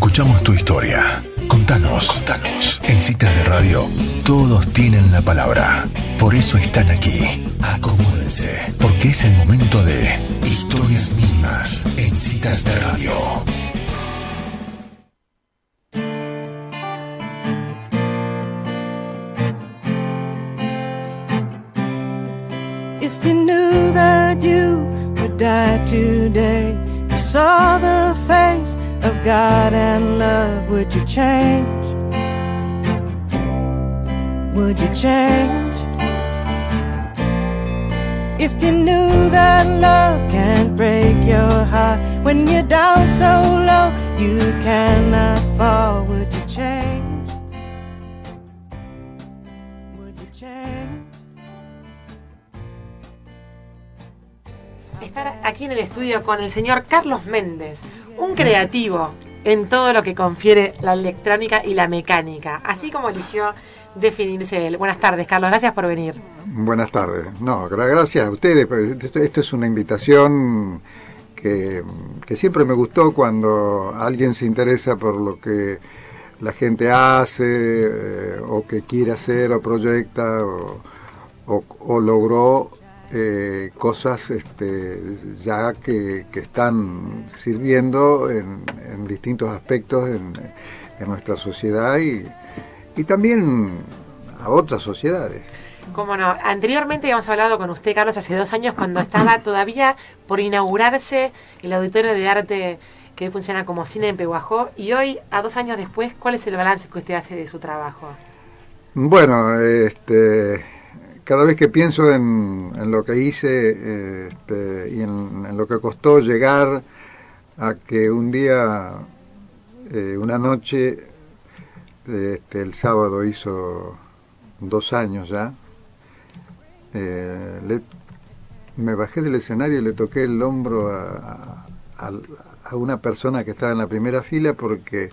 Escuchamos tu historia. Contanos. En Citas de Radio, todos tienen la palabra. Por eso están aquí. Acomódense, porque es el momento de Historias Mínimas en Citas de Radio. If you knew that you would die today, you saw the face of God and love, would you change? Would you change? If you knew that love can't break your heart, when you're down so low you cannot fall, would you change? Would you change? Estar aquí en el estudio con el señor Carlos Méndez, un creativo en todo lo que confiere la electrónica y la mecánica, así como eligió definirse él. Buenas tardes, Carlos, gracias por venir. Buenas tardes. No, gracias a ustedes. Esto es una invitación que siempre me gustó cuando alguien se interesa por lo que la gente hace, o que quiere hacer, o proyecta, o logró cosas ya que están sirviendo en distintos aspectos en nuestra sociedad y también a otras sociedades. Cómo no. Anteriormente habíamos hablado con usted, Carlos, hace 2 años, cuando estaba todavía por inaugurarse el Auditorio de Arte que hoy funciona como Cine en Pehuajó, y hoy, a 2 años después, ¿cuál es el balance que usted hace de su trabajo? Bueno, cada vez que pienso en lo que hice y en lo que costó llegar a que un día, una noche, el sábado hizo 2 años ya, me bajé del escenario y le toqué el hombro a una persona que estaba en la primera fila, porque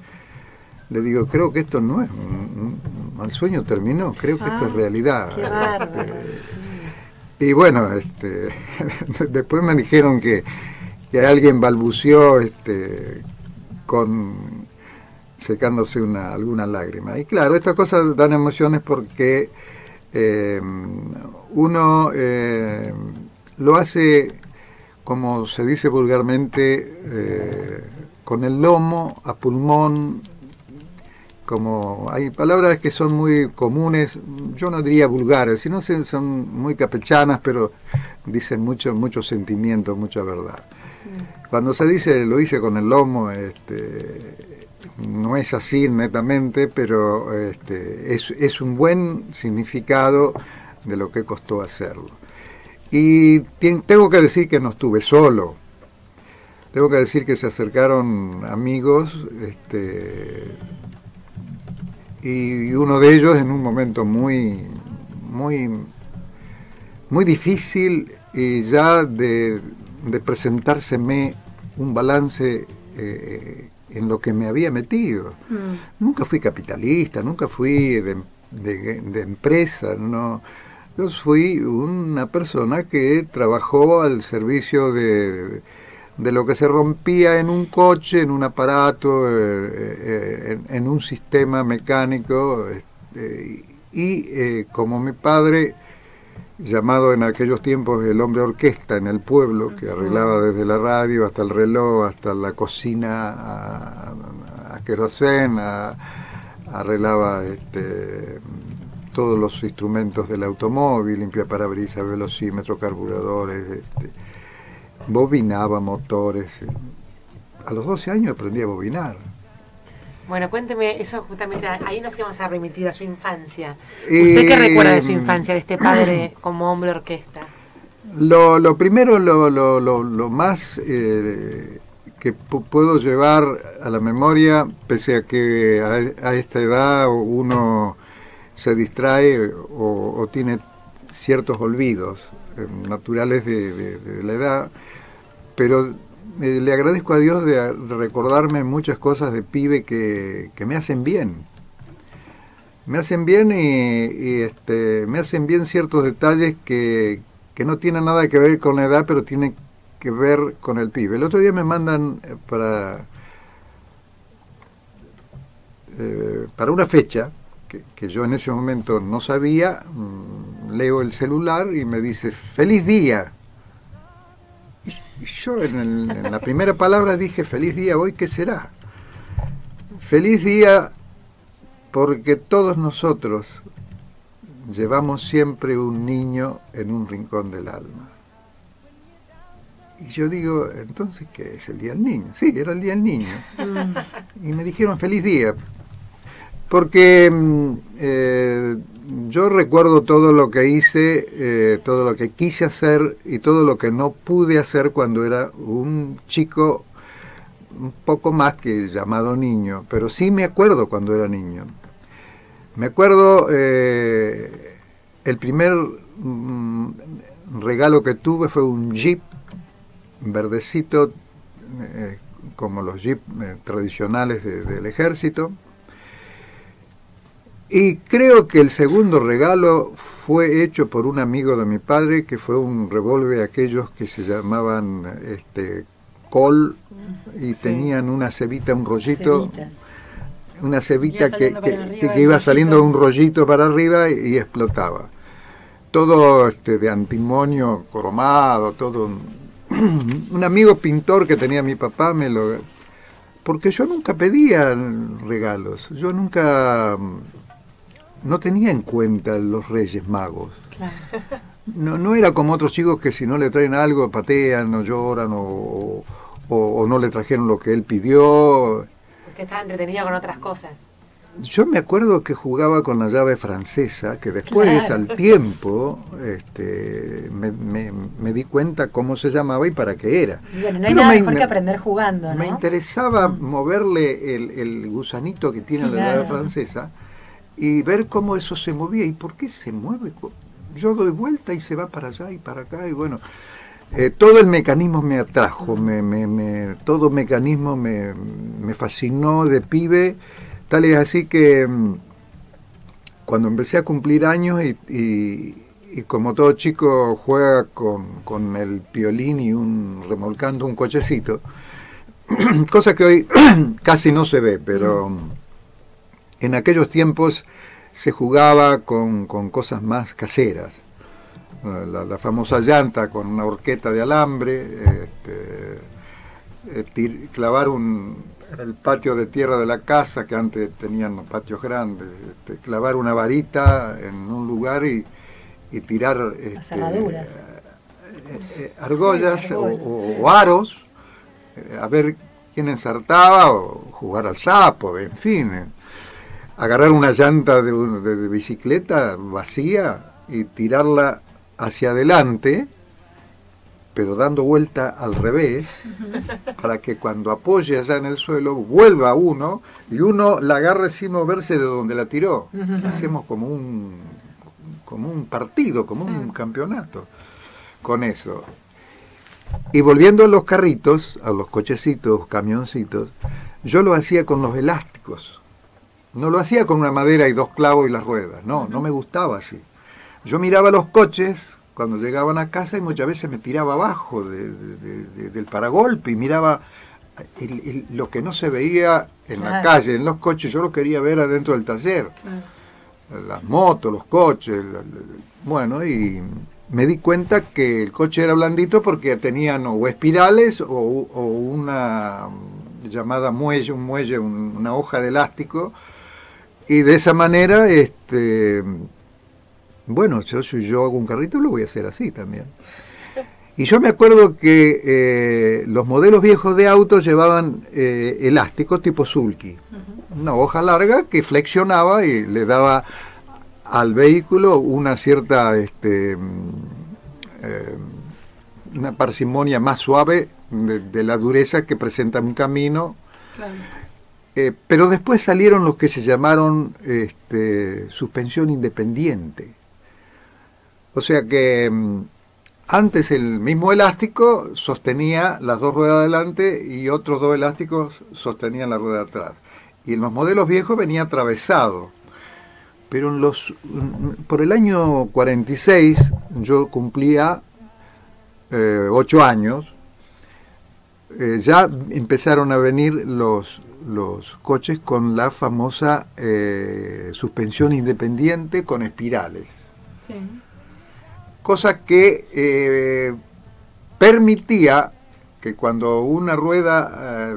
le digo, creo que esto no es el sueño terminó, creo que esto es realidad. Qué bárbaro. Y bueno, después me dijeron que alguien balbuceó secándose alguna lágrima. Y claro, estas cosas dan emociones porque uno lo hace, como se dice vulgarmente, con el lomo, a pulmón. Como hay palabras que son muy comunes, yo no diría vulgares, sino son muy capechanas, pero dicen mucho sentimiento, mucha verdad. Cuando se dice lo hice con el lomo, no es así netamente, pero es un buen significado de lo que costó hacerlo. Y tengo que decir que no estuve solo. Tengo que decir que se acercaron amigos, y uno de ellos, en un momento muy difícil, y ya de presentárseme un balance en lo que me había metido. Nunca fui capitalista, nunca fui de empresa, no. Yo fui una persona que trabajó al servicio de lo que se rompía en un coche, en un aparato, en un sistema mecánico, y como mi padre, llamado en aquellos tiempos el hombre orquesta en el pueblo, que arreglaba desde la radio hasta el reloj, hasta la cocina a querosén, arreglaba todos los instrumentos del automóvil, limpiaparabrisas, velocímetros, carburadores, bobinaba motores. A los 12 años aprendí a bobinar. Bueno, cuénteme, eso justamente, ahí nos íbamos a remitir a su infancia. ¿Usted qué recuerda de su infancia, de este padre como hombre orquesta? Lo primero, lo más que puedo llevar a la memoria, pese a que a esta edad uno se distrae o tiene ciertos olvidos naturales de la edad, pero le agradezco a Dios de recordarme muchas cosas de pibe que me hacen bien. Me hacen bien y me hacen bien ciertos detalles que no tienen nada que ver con la edad, pero tienen que ver con el pibe. El otro día me mandan para una fecha que yo en ese momento no sabía, leo el celular y me dice, ¡feliz día! Y yo en la primera palabra dije, ¡feliz día! ¿Hoy qué será? Feliz día porque todos nosotros llevamos siempre un niño en un rincón del alma. Y yo digo, entonces, ¿qué es el Día del Niño? Sí, era el Día del Niño. Y me dijeron, feliz día. Porque yo recuerdo todo lo que hice, todo lo que quise hacer y todo lo que no pude hacer cuando era un chico un poco más que llamado niño. Pero sí me acuerdo cuando era niño. Me acuerdo el primer regalo que tuve fue un Jeep verdecito, como los Jeep tradicionales del ejército. Y creo que el segundo regalo fue hecho por un amigo de mi padre, que fue un revólver aquellos que se llamaban Col, y sí, tenían una cebita, un rollito, cebitas, una cebita que iba saliendo un rollito para arriba y explotaba. Todo de antimonio cromado, todo. Un amigo pintor que tenía mi papá me lo... Porque yo nunca pedía regalos, yo nunca... No tenía en cuenta los Reyes Magos. Claro. No era como otros chicos que si no le traen algo patean o lloran o no le trajeron lo que él pidió. Porque estaba entretenido con otras cosas. Yo me acuerdo que jugaba con la llave francesa, que después, claro, al tiempo, me di cuenta cómo se llamaba y para qué era. Bueno, no hay nada mejor que aprender jugando, ¿no? Me interesaba moverle el gusanito que tiene, claro, la llave francesa y ver cómo eso se movía y por qué se mueve. Yo doy vuelta y se va para allá y para acá y bueno... todo el mecanismo me atrajo, todo mecanismo me fascinó de pibe. Tal es así que cuando empecé a cumplir años y como todo chico juega con el piolín y remolcando un cochecito, cosa que hoy casi no se ve, pero en aquellos tiempos se jugaba con cosas más caseras. La famosa llanta con una horqueta de alambre, clavar el patio de tierra de la casa, que antes tenían los patios grandes, clavar una varita en un lugar y tirar argollas, sí, o aros, a ver quién ensartaba, o jugar al sapo, en fin. Agarrar una llanta de bicicleta vacía y tirarla hacia adelante, pero dando vuelta al revés, para que cuando apoye allá en el suelo vuelva uno y uno la agarre sin moverse de donde la tiró. Hacíamos como un partido, como sí, un campeonato con eso. Y volviendo a los carritos, a los cochecitos, camioncitos, yo lo hacía con los elásticos. No lo hacía con una madera y dos clavos y las ruedas, no me gustaba así. Yo miraba los coches cuando llegaban a casa y muchas veces me tiraba abajo del paragolpe y miraba lo que no se veía en la calle, en los coches, yo lo quería ver adentro del taller. Las motos, los coches, bueno, y me di cuenta que el coche era blandito porque tenían o espirales o una llamada muelle, una hoja de elástico, y de esa manera, bueno, si yo hago un carrito lo voy a hacer así también. Y yo me acuerdo que los modelos viejos de autos llevaban elástico tipo sulky, una hoja larga que flexionaba y le daba al vehículo una cierta una parsimonia más suave de la dureza que presenta un camino. Claro. Pero después salieron los que se llamaron suspensión independiente. O sea que antes el mismo elástico sostenía las dos ruedas de adelante y otros dos elásticos sostenían la rueda de atrás. Y en los modelos viejos venía atravesado. Pero por el año 46 yo cumplía 8 años. Ya empezaron a venir los los coches con la famosa suspensión independiente con espirales. Sí. Cosa que permitía que cuando una rueda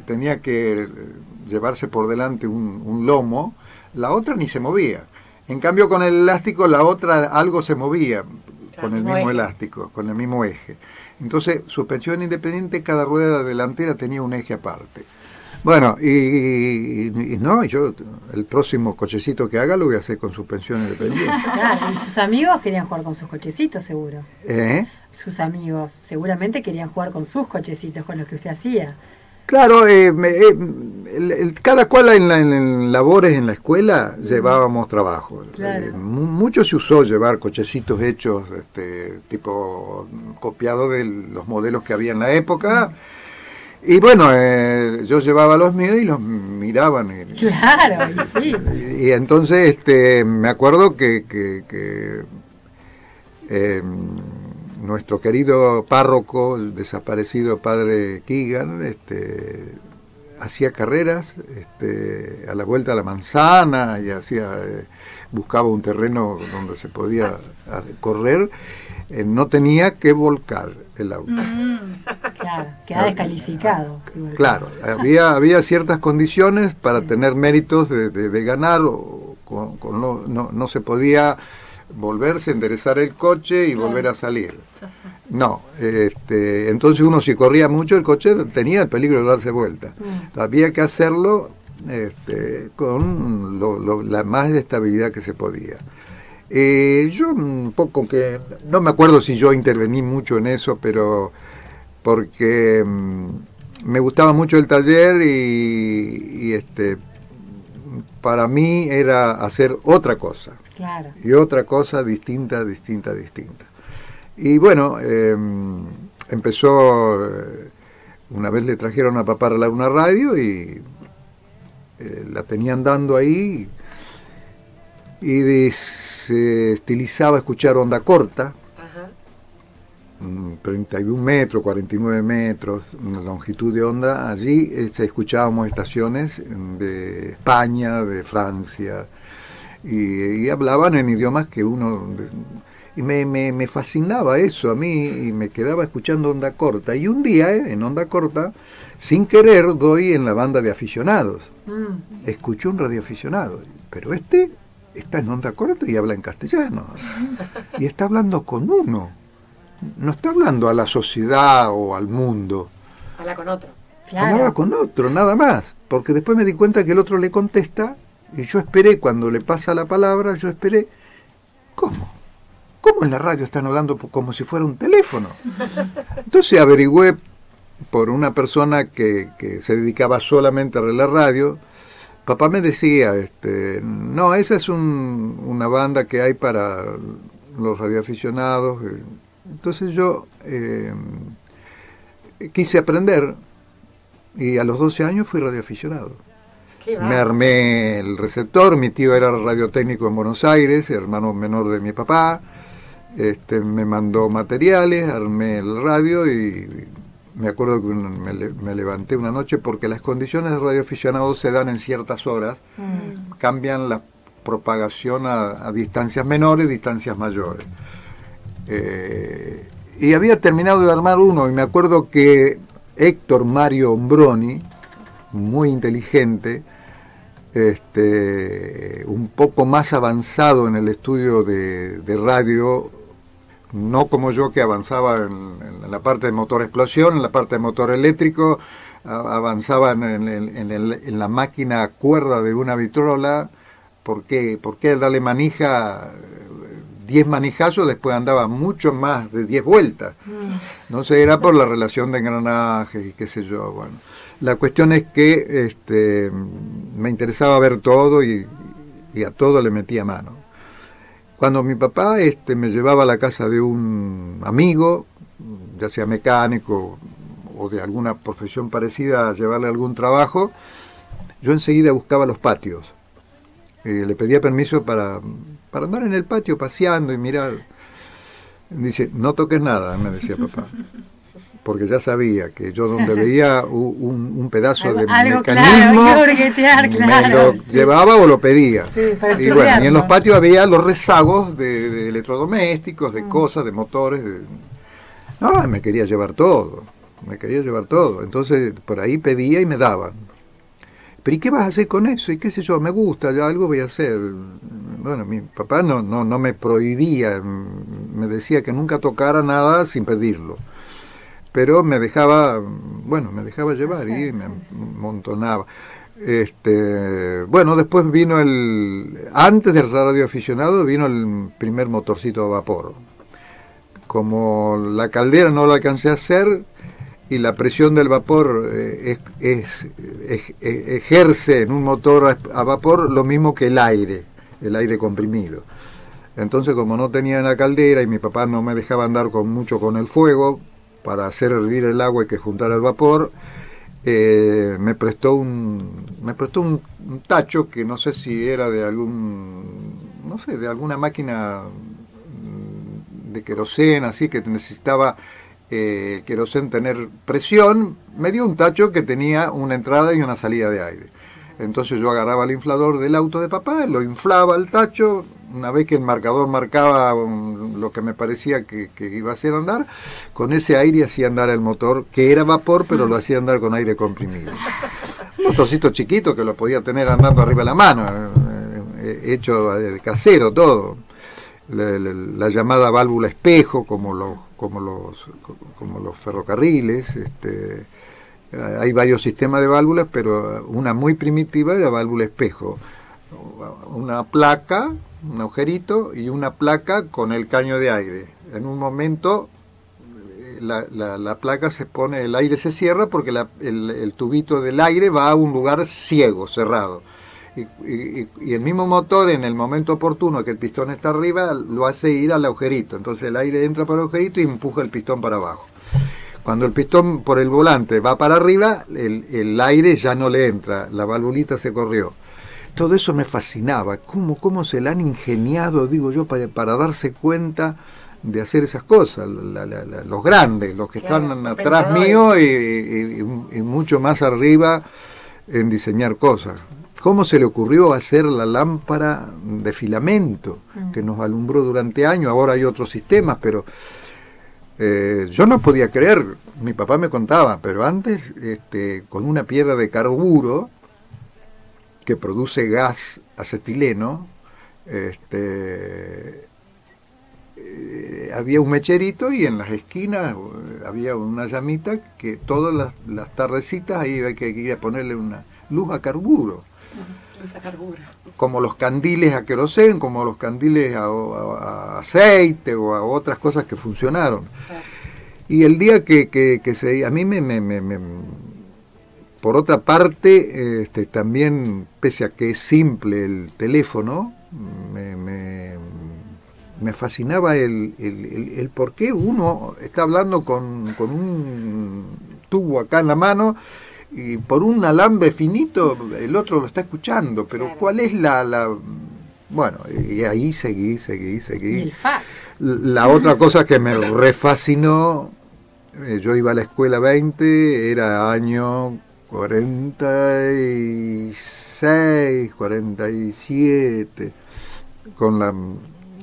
tenía que llevarse por delante un lomo, la otra ni se movía. En cambio, con el elástico, la otra algo se movía, claro, con el mismo elástico, con el mismo eje. Entonces, suspensión independiente, cada rueda delantera tenía un eje aparte. Bueno, no, yo el próximo cochecito que haga lo voy a hacer con suspensión independiente. Claro, y sus amigos querían jugar con sus cochecitos, seguro. Sus amigos seguramente querían jugar con sus cochecitos, con los que usted hacía. Claro, cada cual en labores en la escuela llevábamos trabajo. Claro. Mucho se usó llevar cochecitos hechos, tipo copiado de los modelos que había en la época. Y bueno, yo llevaba los míos y los miraban. Claro, y sí. Y entonces me acuerdo que nuestro querido párroco, el desaparecido padre Keegan, hacía carreras a la vuelta a la manzana y buscaba un terreno donde se podía correr. No tenía que volcar el auto. Claro, queda descalificado. Claro, había ciertas condiciones para tener méritos de ganar, no se podía volverse, enderezar el coche y volver a salir. No, entonces uno, si corría mucho, el coche tenía el peligro de darse vuelta. Había que hacerlo con la más estabilidad que se podía. Yo un poco que, no me acuerdo si yo intervení mucho en eso, pero porque me gustaba mucho el taller y para mí era hacer otra cosa. Claro. Y otra cosa distinta. Y bueno, empezó, una vez le trajeron a papá a una radio y la tenían dando ahí. Y se estilizaba escuchar onda corta, 31 metros, 49 metros, una longitud de onda. Allí escuchábamos estaciones de España, de Francia, y hablaban en idiomas que uno... Y me fascinaba eso a mí, y me quedaba escuchando onda corta. Y un día, en onda corta, sin querer, doy en la banda de aficionados. Escuché un radioaficionado, pero está en onda corta y habla en castellano. Y está hablando con uno. No está hablando a la sociedad o al mundo. Habla con otro. Claro. Hablaba con otro, nada más. Porque después me di cuenta que el otro le contesta y yo esperé, cuando le pasa la palabra, yo esperé. ¿Cómo? ¿Cómo en la radio están hablando como si fuera un teléfono? Entonces averigüé por una persona que se dedicaba solamente a la radio. Papá me decía, no, esa es una banda que hay para los radioaficionados. Entonces yo quise aprender y a los 12 años fui radioaficionado. Me armé el receptor, mi tío era radiotécnico en Buenos Aires, hermano menor de mi papá. Me mandó materiales, armé el radio y me acuerdo que me levanté una noche porque las condiciones de radioaficionado se dan en ciertas horas, cambian la propagación a distancias menores, distancias mayores. Y había terminado de armar uno y me acuerdo que Héctor Mario Ombroni, muy inteligente, un poco más avanzado en el estudio de radio, no como yo, que avanzaba en la parte de motor explosión, en la parte de motor eléctrico, avanzaba en la máquina a cuerda de una vitrola. ¿Por qué darle manija, 10 manijazos, después andaba mucho más de 10 vueltas? No sé, era por la relación de engranajes y qué sé yo. Bueno, la cuestión es que me interesaba ver todo y a todo le metía mano. Cuando mi papá me llevaba a la casa de un amigo, ya sea mecánico o de alguna profesión parecida, a llevarle algún trabajo, yo enseguida buscaba los patios. Le pedía permiso para andar en el patio paseando y mirar. Dice, no toques nada, me decía papá. porque ya sabía que yo donde veía un pedazo de algo mecanismo, claro, hurguetear, me lo llevaba o lo pedía. Sí, para y bueno, y en estudiarlo. los patios había los rezagos de electrodomésticos, de cosas, de motores. No, me quería llevar todo, Entonces por ahí pedía y me daban. Pero ¿y qué vas a hacer con eso? Y qué sé yo, me gusta, ya algo voy a hacer. Bueno, mi papá no me prohibía, me decía que nunca tocara nada sin pedirlo. Pero me dejaba llevar y me amontonaba. Bueno, después vino antes del radioaficionado vino el primer motorcito a vapor. Como la caldera no lo alcancé a hacer y la presión del vapor ejerce en un motor a vapor lo mismo que el aire comprimido. Entonces, como no tenía la caldera y mi papá no me dejaba andar mucho con el fuego para hacer hervir el agua y que juntara el vapor, me prestó un tacho que no sé si era de alguna máquina de queroseno, así que necesitaba el queroseno tener presión. Me dio un tacho que tenía una entrada y una salida de aire. Entonces yo agarraba el inflador del auto de papá, lo inflaba al tacho, una vez que el marcador marcaba lo que me parecía que iba a hacer andar, con ese aire hacía andar el motor, que era vapor, pero lo hacía andar con aire comprimido. Un motorcito chiquito que lo podía tener andando arriba de la mano, hecho de casero todo. La llamada válvula espejo, como los ferrocarriles. Hay varios sistemas de válvulas, pero una muy primitiva era válvula espejo. Una placa, un agujerito y una placa con el caño de aire. En un momento la placa se pone, el aire se cierra porque el tubito del aire va a un lugar ciego, cerrado. Y el mismo motor, en el momento oportuno que el pistón está arriba, lo hace ir al agujerito. Entonces el aire entra por el agujerito y empuja el pistón para abajo. Cuando el pistón por el volante va para arriba, el aire ya no le entra, la valvulita se corrió. Todo eso me fascinaba. ¿Cómo se la han ingeniado, digo yo, para darse cuenta de hacer esas cosas? Los grandes, los que están atrás mío y mucho más arriba en diseñar cosas. ¿Cómo se le ocurrió hacer la lámpara de filamento que nos alumbró durante años? Ahora hay otros sistemas, pero yo no podía creer. Mi papá me contaba, pero antes con una piedra de carburo que produce gas acetileno, había un mecherito y en las esquinas había una llamita que todas las tardecitas ahí hay que ir a ponerle una luz a carburo. Como los candiles a queroseno, como los candiles a aceite o a otras cosas que funcionaron. Claro. Y el día que a mí por otra parte, también, pese a que es simple el teléfono, me fascinaba el por qué uno está hablando con un tubo acá en la mano y por un alambre finito el otro lo está escuchando, pero claro. ¿Cuál es bueno, y ahí seguí. Y el fax. La otra cosa que me refascinó, yo iba a la escuela 20, era año 46, 47, con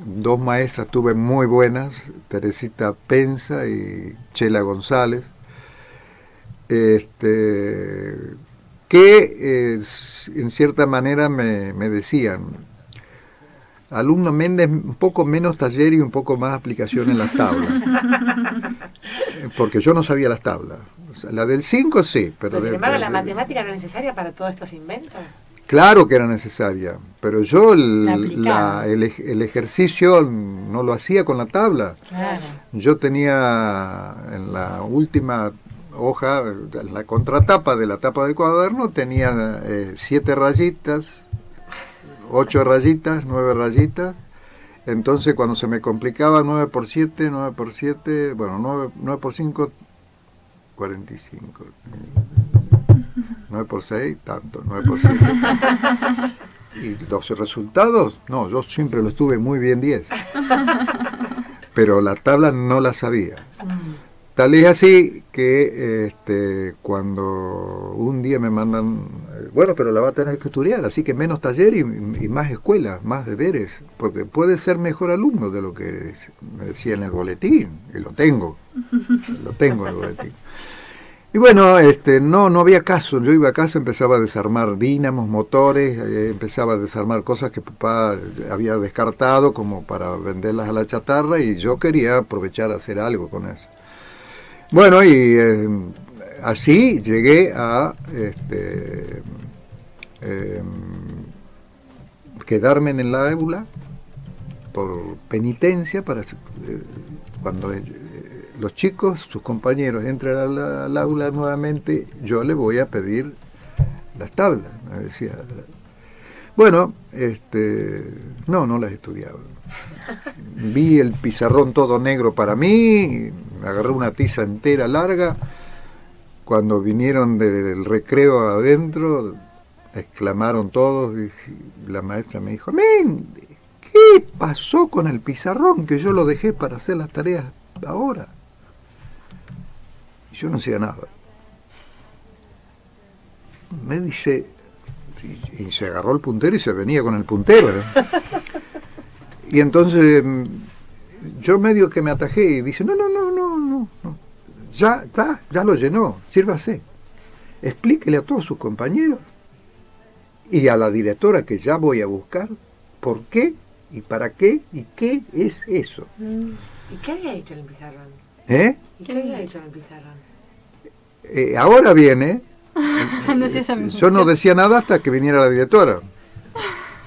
dos maestras tuve muy buenas, Teresita Penza y Chela González, que en cierta manera me decían: alumno Méndez, un poco menos taller y un poco más aplicación en las tablas. Porque yo no sabía las tablas. O sea, la del 5 sí, pero sin embargo, ¿la matemática era necesaria para todos estos inventos? Claro que era necesaria, pero yo el ejercicio no lo hacía con la tabla. Claro. Yo tenía en la última hoja, en la contratapa de la tapa del cuaderno, tenía 7 rayitas, 8 rayitas, 9 rayitas. Entonces cuando se me complicaba 9 por 7, bueno, 9 por 5, 45. 9 por 6, tanto, 9 por 7, tanto. Y los resultados, no, yo siempre lo estuve muy bien 10. Pero la tabla no la sabía. Tal es así que cuando un día me mandan, bueno, pero la va a tener que estudiar, así que menos taller y más escuela, más deberes, porque puede ser mejor alumno de lo que me decía en el boletín, y lo tengo en el boletín. Y bueno, no había caso. Yo iba a casa, empezaba a desarmar dínamos, motores, empezaba a desarmar cosas que papá había descartado como para venderlas a la chatarra, y yo quería aprovechar a hacer algo con eso. Bueno, y así llegué a quedarme en el aula por penitencia para cuando los chicos, sus compañeros, entran al aula nuevamente, yo le voy a pedir las tablas, me decía. Bueno, no las estudiaba. Vi el pizarrón todo negro para mí, me agarré una tiza entera larga. Cuando vinieron del recreo adentro, exclamaron todos, y la maestra me dijo: Méndez, ¿qué pasó con el pizarrón? Que yo lo dejé para hacer las tareas ahora. Y yo no hacía nada. Me dice, y se agarró el puntero y se venía con el puntero, ¿eh? Y entonces yo medio que me atajé y dice, no, ya lo llenó, sírvase, explíquele a todos sus compañeros y a la directora que ya voy a buscar por qué y para qué y qué es eso. ¿Y qué había hecho en el pizarrón? ¿Y qué había hecho en el pizarrón? Ahora viene, No, yo no decía nada hasta que viniera la directora.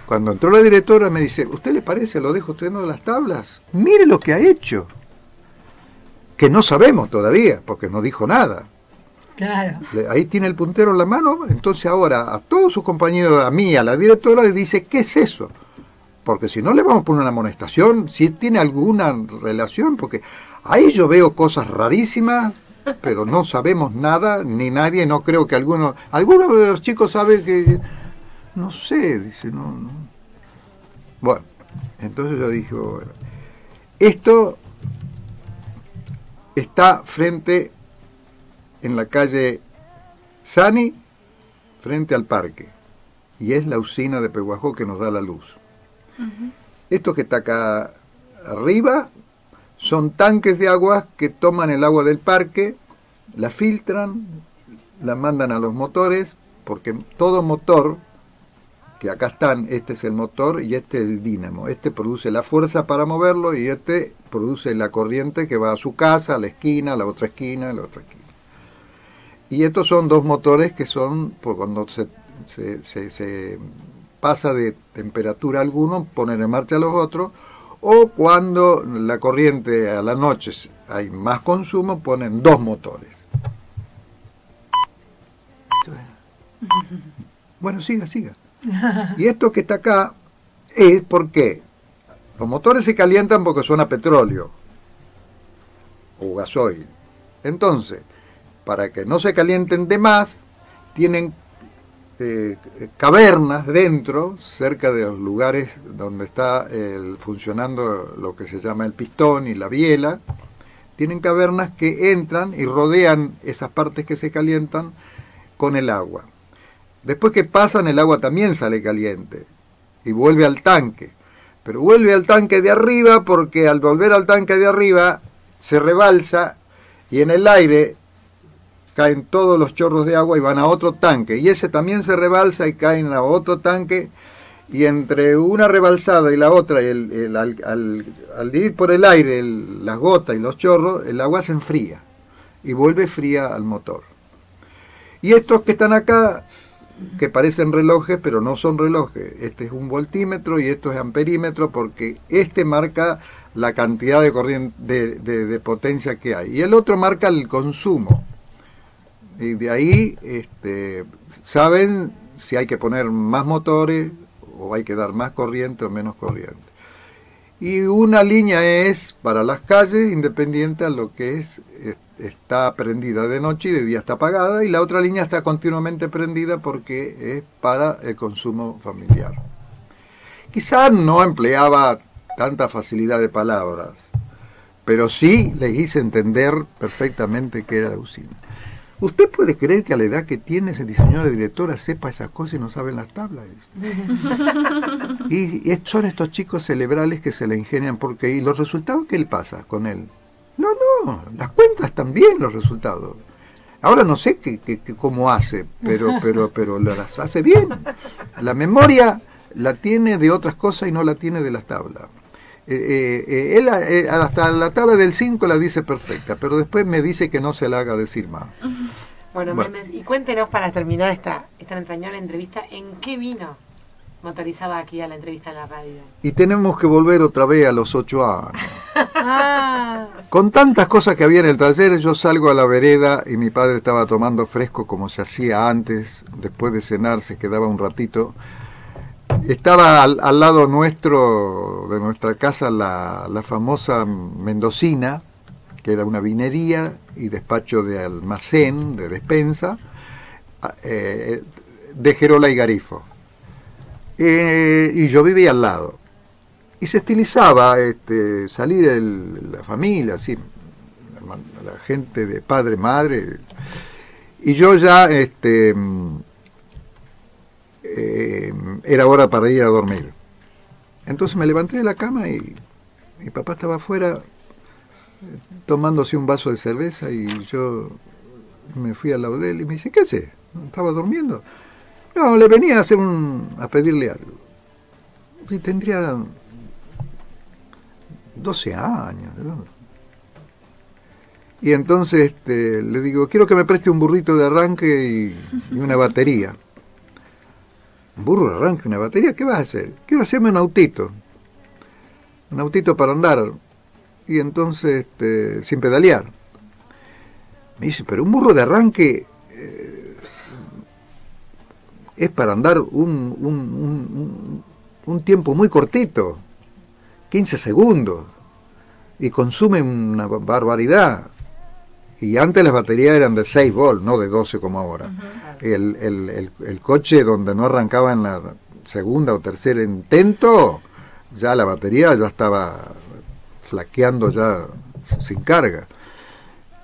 Cuando entró la directora me dice, ¿usted le parece, lo dejo usted de las tablas? Mire lo que ha hecho. Que no sabemos todavía, porque no dijo nada. Claro. Ahí tiene el puntero en la mano, entonces ahora a todos sus compañeros, a mí, a la directora, le dice, ¿qué es eso? Porque si no le vamos a poner una amonestación, si tiene alguna relación, porque ahí yo veo cosas rarísimas, pero no sabemos nada, ni nadie, no creo que algunos de los chicos saben que, no sé, dice, no. Bueno, entonces yo dije, bueno, esto está frente, en la calle Sani, frente al parque, y es la usina de Peguajó que nos da la luz. Esto que está acá arriba son tanques de agua que toman el agua del parque, la filtran, la mandan a los motores, porque todo motor, que acá están, este es el motor y este es el dínamo, este produce la fuerza para moverlo y este produce la corriente que va a su casa, a la esquina, a la otra esquina, a la otra esquina. Y estos son dos motores que son, por cuando se pasa de temperatura a alguno, poner en marcha los otros, o cuando la corriente a la noche hay más consumo, ponen dos motores. Bueno, siga. Y esto que está acá es porque los motores se calientan porque son a petróleo o gasoil. Entonces, para que no se calienten de más, tienen cavernas dentro, cerca de los lugares donde está funcionando lo que se llama el pistón y la biela. Tienen cavernas que entran y rodean esas partes que se calientan con el agua. Después que pasan, el agua también sale caliente y vuelve al tanque. Pero vuelve al tanque de arriba porque al volver al tanque de arriba se rebalsa y en el aire caen todos los chorros de agua y van a otro tanque. Y ese también se rebalsa y caen a otro tanque. Y entre una rebalsada y la otra, al ir por el aire las gotas y los chorros, el agua se enfría y vuelve fría al motor. Y estos que están acá, que parecen relojes, pero no son relojes. Este es un voltímetro y esto es amperímetro, porque este marca la cantidad de corriente, de potencia que hay. Y el otro marca el consumo. Y de ahí saben si hay que poner más motores o hay que dar más corriente o menos corriente. Y una línea es para las calles, independiente a lo que está prendida de noche y de día está apagada, y la otra línea está continuamente prendida porque es para el consumo familiar. Quizás no empleaba tanta facilidad de palabras, pero sí les hice entender perfectamente que era la usina. ¿Usted puede creer que a la edad que tiene ese diseñador de directora sepa esas cosas y no sabe las tablas? Y son estos chicos cerebrales que se la ingenian, porque ¿y los resultados qué le pasa con él? No, las cuentas también, los resultados. Ahora no sé cómo hace, pero las hace bien. La memoria la tiene de otras cosas y no la tiene de las tablas. Él hasta la tabla del 5 la dice perfecta, pero después me dice que no se la haga decir más. Bueno, Méndez, y cuéntenos para terminar esta entrañable entrevista, ¿en qué vino motorizado aquí a la entrevista en la radio? Y tenemos que volver otra vez a los 8 años. Con tantas cosas que había en el taller, yo salgo a la vereda y mi padre estaba tomando fresco como se hacía antes. Después de cenar se quedaba un ratito. Estaba al lado nuestro, de nuestra casa, la famosa Mendocina, que era una vinería y despacho de almacén, de despensa, de Gerola y Garifo. Y yo vivía al lado. Y se estilizaba salir la familia, así, la gente de padre, madre. Y yo ya era hora para ir a dormir. Entonces me levanté de la cama y mi papá estaba afuera tomándose un vaso de cerveza y yo me fui al lado de él y me dice, ¿qué hace? ¿Estaba durmiendo? No, le venía a pedirle algo. Y tendría 12 años, ¿no? Y entonces le digo, quiero que me preste un burrito de arranque y una batería. ¿Un burro de arranque, una batería? ¿Qué vas a hacer? Quiero hacerme un autito para andar. Y entonces, sin pedalear. Me dice, pero un burro de arranque es para andar un tiempo muy cortito, 15 segundos, y consume una barbaridad. Y antes las baterías eran de 6 volts, no de 12 como ahora. El coche donde no arrancaba en la segunda o tercera intento, ya la batería ya estaba flaqueando ya sin carga.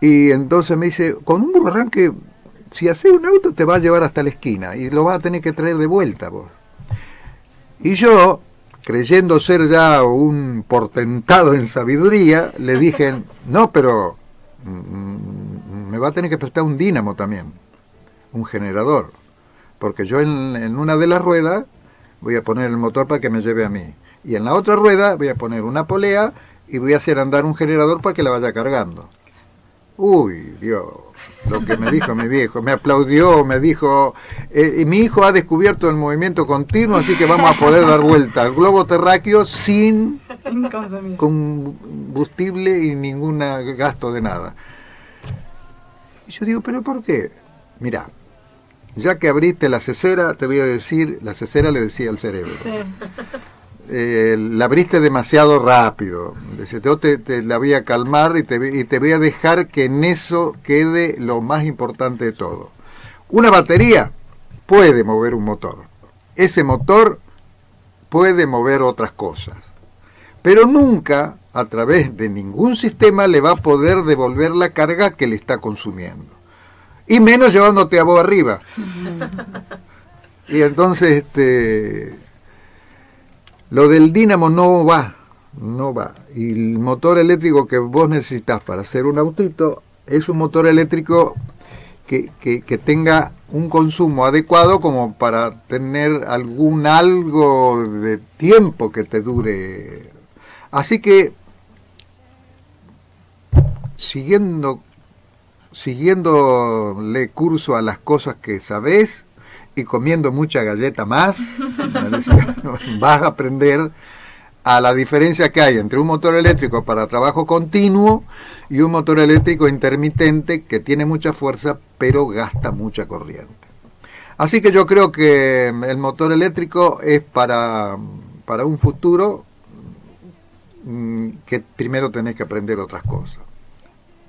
Y entonces me dice, con un burro arranque, si haces un auto te va a llevar hasta la esquina y lo vas a tener que traer de vuelta vos. Y yo, creyendo ser ya un portentado en sabiduría, le dije, no, pero me va a tener que prestar un dínamo también, un generador, porque yo en una de las ruedas voy a poner el motor para que me lleve a mí, y en la otra rueda voy a poner una polea y voy a hacer andar un generador para que la vaya cargando. Uy, Dios, lo que me dijo mi viejo, me aplaudió, me dijo, mi hijo ha descubierto el movimiento continuo, así que vamos a poder dar vuelta al globo terráqueo sin combustible y ningún gasto de nada. Y yo digo, ¿pero por qué? Mirá, ya que abriste la cesera, te voy a decir, la cesera le decía al cerebro. Sí. La abriste demasiado rápido. Yo te la voy a calmar y te voy a dejar que en eso quede lo más importante de todo. Una batería puede mover un motor. Ese motor puede mover otras cosas. Pero nunca, a través de ningún sistema, le va a poder devolver la carga que le está consumiendo. Y menos llevándote a vos arriba. Y entonces, lo del dínamo no va. Y el motor eléctrico que vos necesitas para hacer un autito es un motor eléctrico que tenga un consumo adecuado como para tener algo de tiempo que te dure. Así que, siguiéndole curso a las cosas que sabés y comiendo mucha galleta más, me decía, vas a aprender a la diferencia que hay entre un motor eléctrico para trabajo continuo y un motor eléctrico intermitente que tiene mucha fuerza pero gasta mucha corriente. Así que yo creo que el motor eléctrico es para un futuro que primero tenés que aprender otras cosas.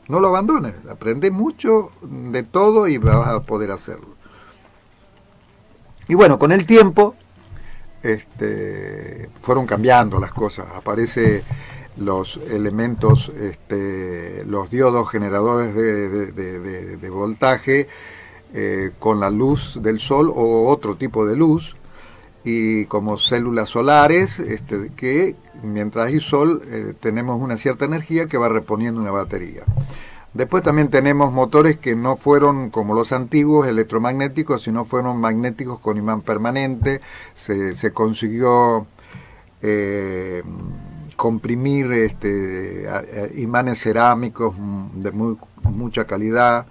No lo abandones, aprende mucho de todo y vas a poder hacerlo. Y bueno, con el tiempo fueron cambiando las cosas. Aparece los elementos, los diodos generadores de voltaje con la luz del sol o otro tipo de luz, y como células solares, que mientras hay sol tenemos una cierta energía que va reponiendo una batería. Después también tenemos motores que no fueron como los antiguos electromagnéticos, sino fueron magnéticos con imán permanente. Se consiguió comprimir imanes cerámicos de mucha calidad.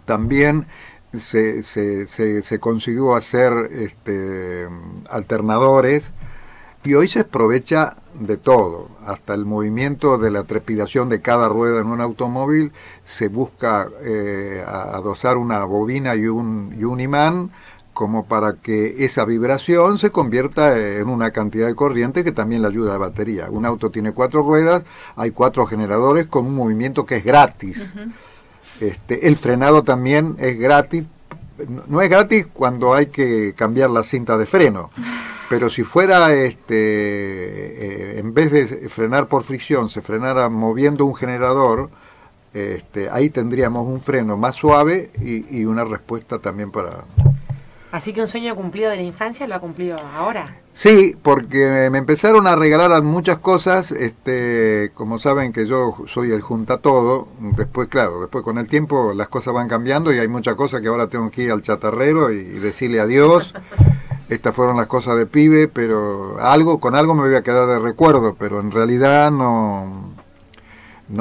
También se consiguió hacer alternadores, y hoy se aprovecha de todo, hasta el movimiento de la trepidación de cada rueda en un automóvil. Se busca adosar una bobina y un imán como para que esa vibración se convierta en una cantidad de corriente que también le ayuda a la batería. Un auto tiene 4 ruedas, hay 4 generadores con un movimiento que es gratis. El frenado también es gratis. No es gratis cuando hay que cambiar la cinta de freno, pero si fuera en vez de frenar por fricción, se frenara moviendo un generador, ahí tendríamos un freno más suave y una respuesta también para... Así que un sueño cumplido de la infancia lo ha cumplido ahora. Sí, porque me empezaron a regalar muchas cosas, como saben que yo soy el junta todo. Después, claro, después con el tiempo las cosas van cambiando y hay muchas cosas que ahora tengo que ir al chatarrero y decirle adiós. Estas fueron las cosas de pibe, pero con algo me voy a quedar de recuerdo, pero en realidad no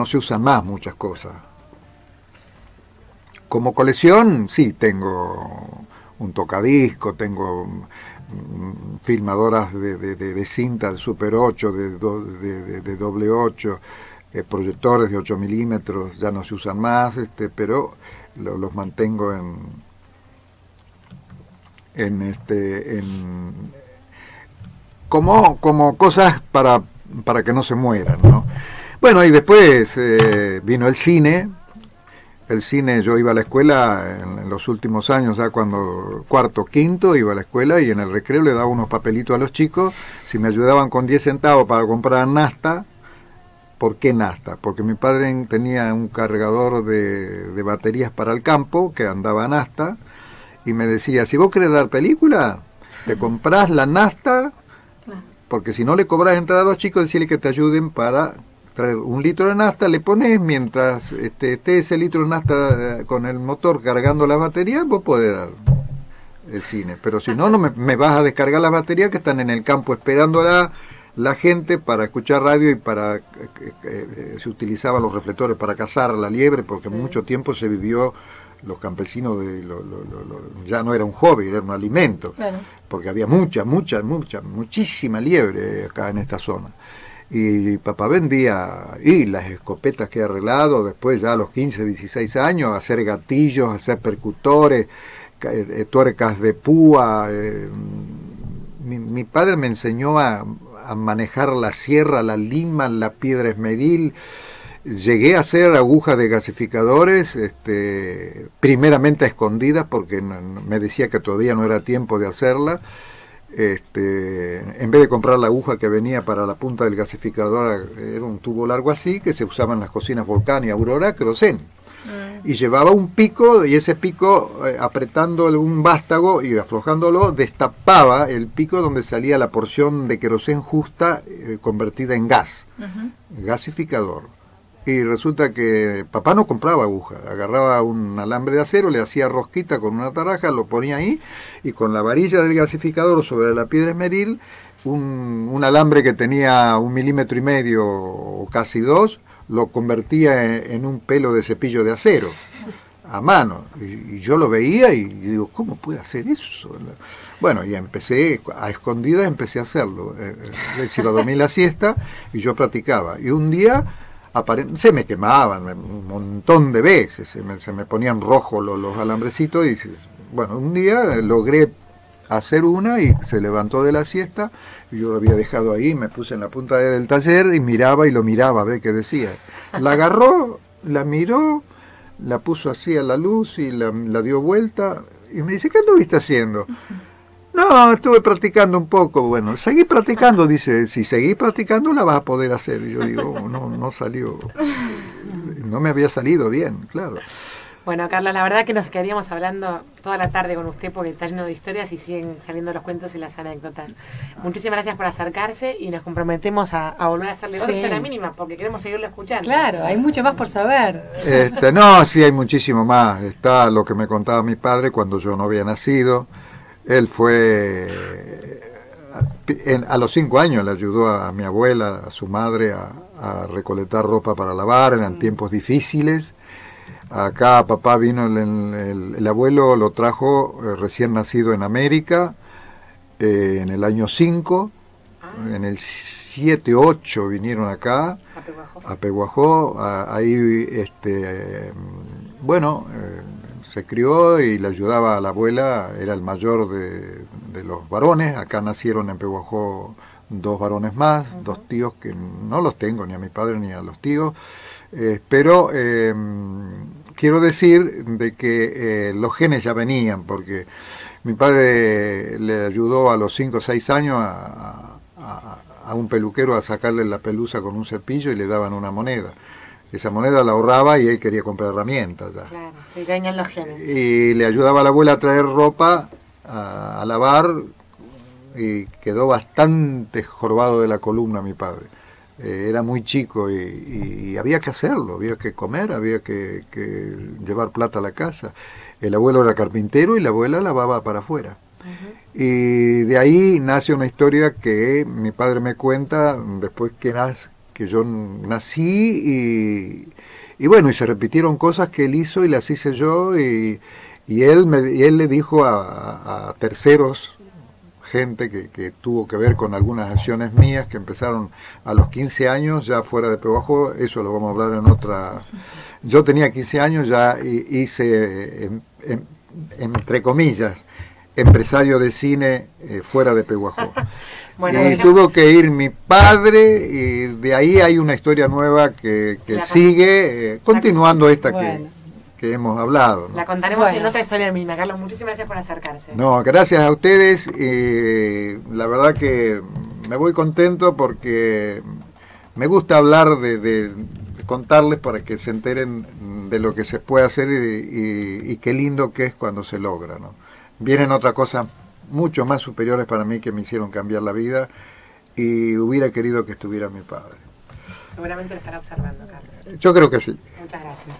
se usan más muchas cosas. Como colección, sí, tengo un tocadisco, tengo filmadoras de cinta de Super 8, de doble 8, proyectores de 8 milímetros, ya no se usan más, pero los mantengo como cosas para que no se mueran, ¿no? Bueno, y después vino el cine. El cine, yo iba a la escuela en los últimos años, ya cuando cuarto, quinto, iba a la escuela y en el recreo le daba unos papelitos a los chicos, si me ayudaban con 10 centavos para comprar nafta. ¿Por qué nafta? Porque mi padre tenía un cargador de baterías para el campo que andaba a nafta, y me decía, si vos querés dar película, te comprás la nafta, porque si no le cobras entrada a los chicos, decirle que te ayuden para traer 1 litro de nafta, le pones, mientras esté ese litro de nafta con el motor cargando la batería, vos podés dar el cine. Pero si no, me vas a descargar las baterías que están en el campo esperando a la gente para escuchar radio, y para se utilizaban los reflectores para cazar la liebre, porque mucho tiempo se vivió, los campesinos ya no era un hobby, era un alimento, porque había muchísima liebre acá en esta zona. Y papá vendía las escopetas que he arreglado después, ya a los 15, 16 años, hacer gatillos, hacer percutores, tuercas de púa. Mi padre me enseñó a manejar la sierra, la lima, la piedra esmeril. Llegué a hacer agujas de gasificadores, primeramente a escondidas, porque me decía que todavía no era tiempo de hacerla. En vez de comprar la aguja que venía para la punta del gasificador, era un tubo largo así, que se usaba en las cocinas Volcán y Aurora, querosén. Y llevaba un pico, y ese pico, apretando un vástago y aflojándolo, destapaba el pico donde salía la porción de querosén justa, convertida en gas, gasificador. Y resulta que papá no compraba aguja, agarraba un alambre de acero, le hacía rosquita con una taraja, lo ponía ahí, y con la varilla del gasificador sobre la piedra esmeril, un alambre que tenía 1,5 milímetros o casi 2, lo convertía en un pelo de cepillo de acero, a mano. Y yo lo veía y digo, ¿cómo puede hacer eso? Bueno, y empecé, a escondidas empecé a hacerlo. Les iba a dormir la siesta y yo practicaba. Y un día se me quemaban un montón de veces, se me ponían rojos los alambrecitos, y bueno, un día logré hacer una y se levantó de la siesta, y yo lo había dejado ahí, me puse en la punta del taller y miraba a ver qué decía. La agarró, la miró, la puso así a la luz y la dio vuelta y me dice, ¿qué anduviste haciendo? No, No, estuve practicando un poco. Bueno, seguí practicando, dice, si seguís practicando la vas a poder hacer. Y yo digo, no salió, no me había salido bien, claro. Bueno, Carlos, la verdad que nos quedaríamos hablando toda la tarde con usted porque está lleno de historias y siguen saliendo los cuentos y las anécdotas. Muchísimas gracias por acercarse y nos comprometemos a volver a hacerle otra historia mínima porque queremos seguirlo escuchando. Claro, hay mucho más por saber. No, sí, hay muchísimo más. Está lo que me contaba mi padre cuando yo no había nacido. Él fue, a los 5 años le ayudó a mi abuela, a su madre, a recolectar ropa para lavar, eran tiempos difíciles. Acá papá vino, el abuelo lo trajo recién nacido en América, en el año 5, en el 7, 8 vinieron acá, a Peguajó, ahí se crió y le ayudaba a la abuela, era el mayor de los varones, acá nacieron en Peguajó 2 varones más, 2 tíos que no los tengo, ni a mi padre ni a los tíos, pero quiero decir de que los genes ya venían, porque mi padre le ayudó a los 5 o 6 años a un peluquero a sacarle la pelusa con un cepillo y le daban una moneda. Esa moneda la ahorraba y él quería comprar herramientas ya. Claro, sí, ya venían los genes. Y le ayudaba a la abuela a traer ropa, a lavar, y quedó bastante jorobado de la columna mi padre. Era muy chico y había que hacerlo, había que comer, había que llevar plata a la casa. El abuelo era carpintero y la abuela lavaba para afuera. Y de ahí nace una historia que mi padre me cuenta después que yo nací y bueno, y se repitieron cosas que él hizo y las hice yo y él le dijo a terceros, gente que tuvo que ver con algunas acciones mías que empezaron a los 15 años ya fuera de Peguajó, eso lo vamos a hablar en otra. Yo tenía 15 años, ya hice entre comillas empresario de cine fuera de Peguajó. Bueno, y tuvo que ir mi padre y de ahí hay una historia nueva que sigue continuando esta que hemos hablado, ¿no? La contaremos en otra historia mínima. Carlos, muchísimas gracias por acercarse. No, gracias a ustedes. La verdad que me voy contento porque me gusta hablar de contarles para que se enteren de lo que se puede hacer y qué lindo que es cuando se logra, ¿no? Vienen otras cosas mucho más superiores para mí que me hicieron cambiar la vida y hubiera querido que estuviera mi padre. Seguramente lo estará observando, Carlos. Yo creo que sí. Muchas gracias.